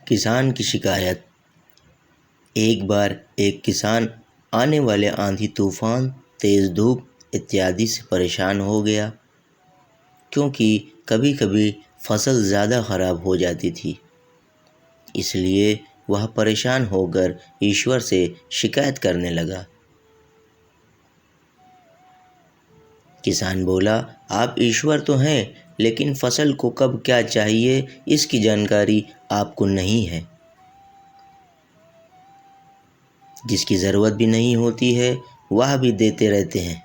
किसान की शिकायत। एक बार एक किसान आने वाले आंधी तूफान, तेज़ धूप इत्यादि से परेशान हो गया, क्योंकि कभी कभी फसल ज़्यादा खराब हो जाती थी। इसलिए वह परेशान होकर ईश्वर से शिकायत करने लगा। किसान बोला, आप ईश्वर तो हैं, लेकिन फसल को कब क्या चाहिए इसकी जानकारी आपको नहीं है। जिसकी ज़रूरत भी नहीं होती है वह भी देते रहते हैं।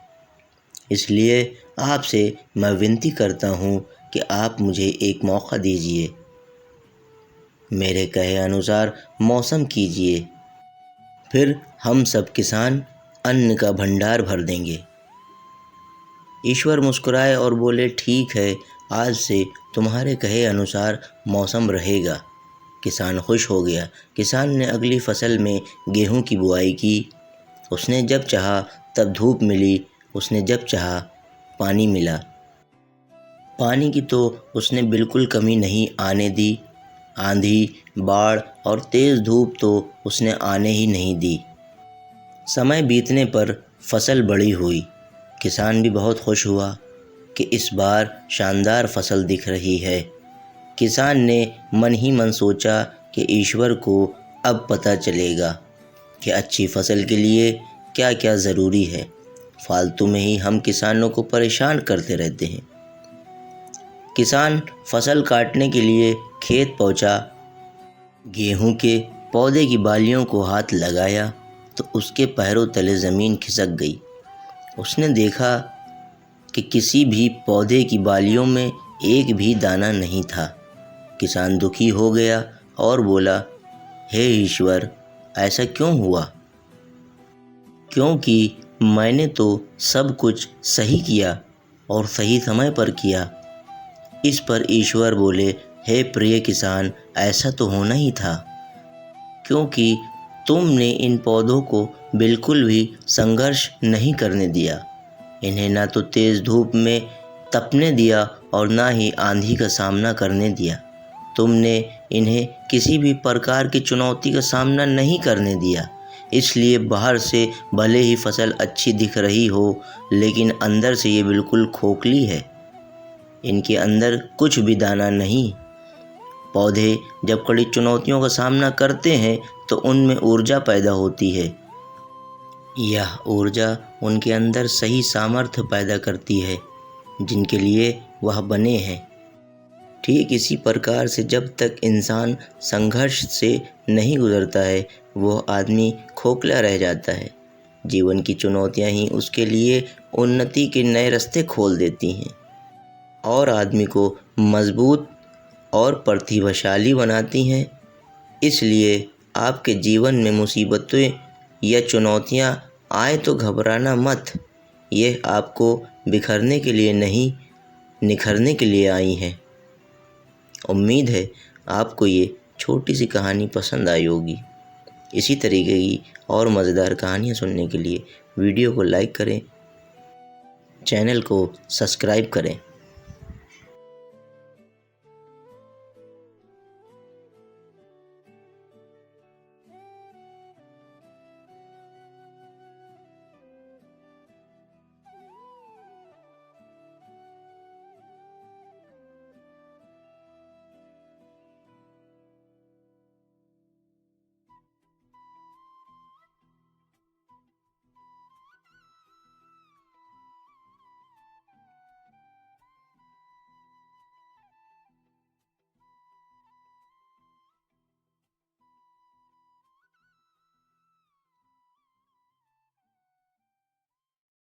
इसलिए आपसे मैं विनती करता हूँ कि आप मुझे एक मौका दीजिए। मेरे कहे अनुसार मौसम कीजिए, फिर हम सब किसान अन्न का भंडार भर देंगे। ईश्वर मुस्कुराए और बोले, ठीक है, आज से तुम्हारे कहे अनुसार मौसम रहेगा। किसान खुश हो गया। किसान ने अगली फसल में गेहूं की बुआई की। उसने जब चाहा तब धूप मिली, उसने जब चाहा पानी मिला। पानी की तो उसने बिल्कुल कमी नहीं आने दी। आंधी, बाढ़ और तेज़ धूप तो उसने आने ही नहीं दी। समय बीतने पर फसल बड़ी हुई। किसान भी बहुत खुश हुआ कि इस बार शानदार फसल दिख रही है। किसान ने मन ही मन सोचा कि ईश्वर को अब पता चलेगा कि अच्छी फसल के लिए क्या क्या ज़रूरी है। फालतू में ही हम किसानों को परेशान करते रहते हैं। किसान फसल काटने के लिए खेत पहुंचा। गेहूं के पौधे की बालियों को हाथ लगाया तो उसके पैरों तले ज़मीन खिसक गई। उसने देखा कि किसी भी पौधे की बालियों में एक भी दाना नहीं था। किसान दुखी हो गया और बोला, हे ईश्वर, ऐसा क्यों हुआ? क्योंकि मैंने तो सब कुछ सही किया और सही समय पर किया। इस पर ईश्वर बोले, हे प्रिय किसान, ऐसा तो होना ही था, क्योंकि तुमने इन पौधों को बिल्कुल भी संघर्ष नहीं करने दिया। इन्हें ना तो तेज़ धूप में तपने दिया और ना ही आंधी का सामना करने दिया। तुमने इन्हें किसी भी प्रकार की चुनौती का सामना नहीं करने दिया। इसलिए बाहर से भले ही फसल अच्छी दिख रही हो, लेकिन अंदर से ये बिल्कुल खोखली है। इनके अंदर कुछ भी दाना नहीं। पौधे जब कड़ी चुनौतियों का सामना करते हैं तो उनमें ऊर्जा पैदा होती है। यह ऊर्जा उनके अंदर सही सामर्थ्य पैदा करती है जिनके लिए वह बने हैं। ठीक इसी प्रकार से जब तक इंसान संघर्ष से नहीं गुजरता है, वह आदमी खोखला रह जाता है। जीवन की चुनौतियां ही उसके लिए उन्नति के नए रास्ते खोल देती हैं और आदमी को मजबूत और प्रतिभाशाली बनाती हैं। इसलिए आपके जीवन में मुसीबतें या चुनौतियां आए तो घबराना मत। ये आपको बिखरने के लिए नहीं, निखरने के लिए आई हैं। उम्मीद है आपको ये छोटी सी कहानी पसंद आई होगी। इसी तरीके की और मज़ेदार कहानियाँ सुनने के लिए वीडियो को लाइक करें, चैनल को सब्सक्राइब करें।